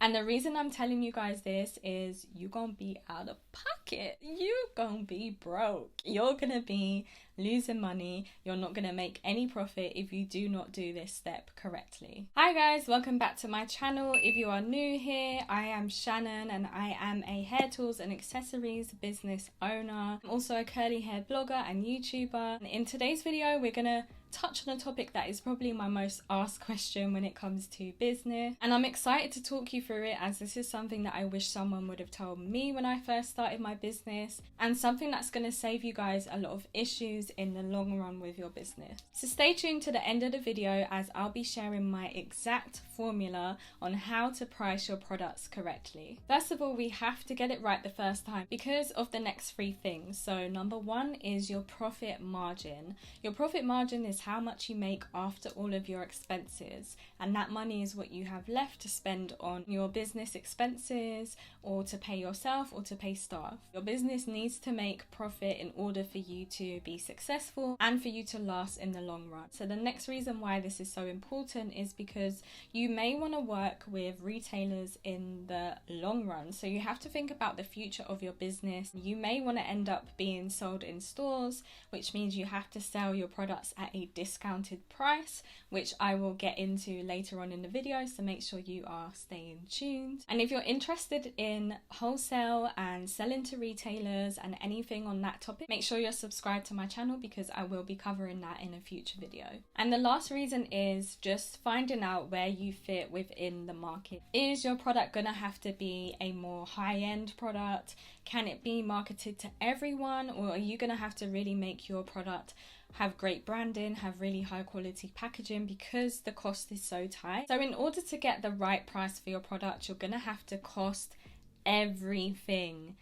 And the reason I'm telling you guys this is you're gonna be out of pocket. You're gonna be broke. You're gonna be losing money. You're not gonna make any profit if you do not do this step correctly. Hi guys, welcome back to my channel. If you are new here, I am Shannon and I am a hair tools and accessories business owner. I'm also a curly hair blogger and YouTuber. And in today's video, we're gonna touch on a topic that is probably my most asked question when it comes to business, and I'm excited to talk you through it, as this is something that I wish someone would have told me when I first started my business, and something that's going to save you guys a lot of issues in the long run with your business. So stay tuned to the end of the video, as I'll be sharing my exact formula on how to price your products correctly. First of all, we have to get it right the first time because of the next three things. So number one is your profit margin. Your profit margin is how much you make after all of your expenses, and that money is what you have left to spend on your business expenses, or to pay yourself, or to pay staff. Your business needs to make profit in order for you to be successful and for you to last in the long run. So the next reason why this is so important is because you may want to work with retailers in the long run. So you have to think about the future of your business. You may want to end up being sold in stores, which means you have to sell your products at a discounted price, which I will get into later on in the video, so make sure you are staying tuned. And if you're interested in wholesale and selling to retailers and anything on that topic, make sure you're subscribed to my channel because I will be covering that in a future video. And the last reason is just finding out where you fit within the market. Is your product gonna have to be a more high-end product? Can it be marketed to everyone, or are you gonna have to really make your product have great branding, have really high quality packaging, because the cost is so tight? So in order to get the right price for your product, you're gonna have to cost everything,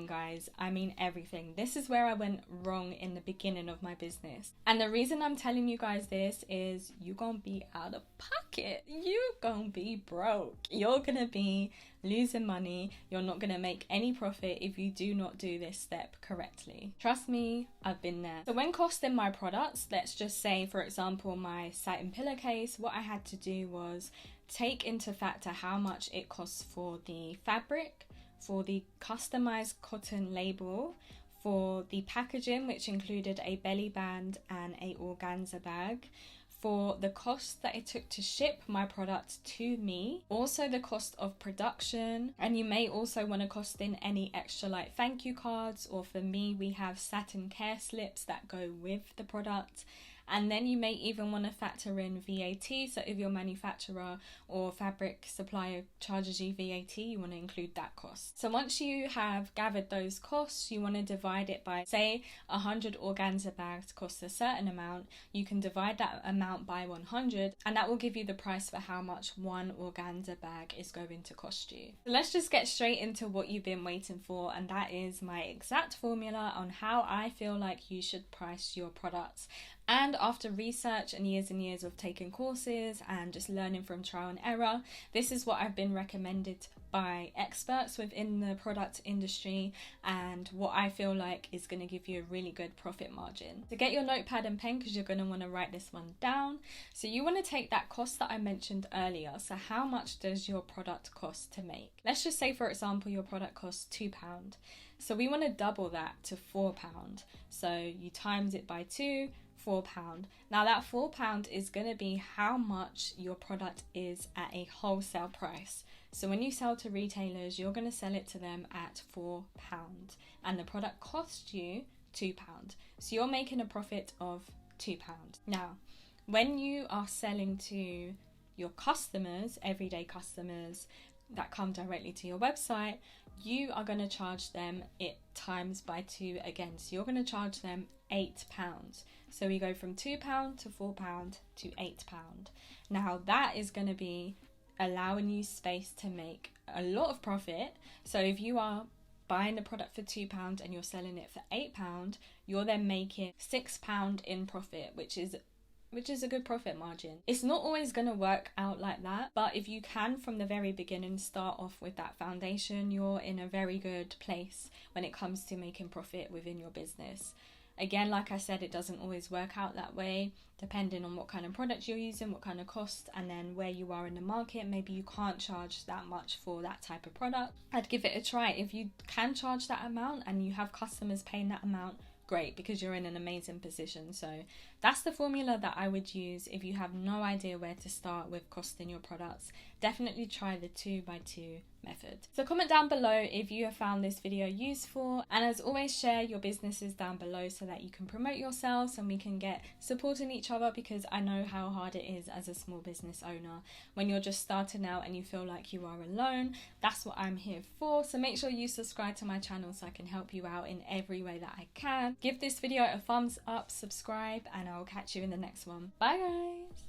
guys. I mean everything. This is where I went wrong in the beginning of my business, and the reason I'm telling you guys this is you're gonna be out of pocket. You're gonna be broke. You're gonna be losing money. You're not gonna make any profit if you do not do this step correctly. Trust me, I've been there. So when costing my products, let's just say for example my satin pillowcase, what I had to do was take into factor how much it costs for the fabric, for the customized cotton label, for the packaging, which included a belly band and a organza bag, for the cost that it took to ship my product to me, also the cost of production, and you may also want to cost in any extra like thank you cards, or for me we have satin care slips that go with the product. And then you may even want to factor in VAT. So if your manufacturer or fabric supplier charges you VAT, you want to include that cost. So once you have gathered those costs, you want to divide it by, say 100 organza bags cost a certain amount. You can divide that amount by 100, and that will give you the price for how much one organza bag is going to cost you. So let's just get straight into what you've been waiting for, and that is my exact formula on how I feel like you should price your products. And after research and years of taking courses and just learning from trial and error, this is what I've been recommended by experts within the product industry, and what I feel like is going to give you a really good profit margin. So get your notepad and pen, because you're going to want to write this one down. So you want to take that cost that I mentioned earlier. So how much does your product cost to make? Let's just say for example your product costs £2. So we want to double that to £4. So you times it by 2, £4. Now that £4 is going to be how much your product is at a wholesale price. So when you sell to retailers, you're going to sell it to them at £4, and the product costs you £2. So you're making a profit of £2. Now, when you are selling to your customers, everyday customers that come directly to your website, you are going to charge them it times by 2 again. So you're going to charge them £8. So we go from £2 to £4 to £8. Now that is going to be allowing you space to make a lot of profit. So if you are buying the product for £2 and you're selling it for £8, you're then making £6 in profit, which is a good profit margin. It's not always going to work out like that, but if you can from the very beginning start off with that foundation, you're in a very good place when it comes to making profit within your business. Again, like I said, it doesn't always work out that way, depending on what kind of product you're using, what kind of cost, and then where you are in the market. Maybe you can't charge that much for that type of product. I'd give it a try. If you can charge that amount and you have customers paying that amount, great, because you're in an amazing position. So that's the formula that I would use if you have no idea where to start with costing your products. Definitely try the 2x2 method. So comment down below if you have found this video useful, and as always, share your businesses down below so that you can promote yourselves and we can get supporting each other, because I know how hard it is as a small business owner when you're just starting out and you feel like you are alone. That's what I'm here for. So make sure you subscribe to my channel so I can help you out in every way that I can. Give this video a thumbs up, subscribe, and I'll catch you in the next one. Bye guys.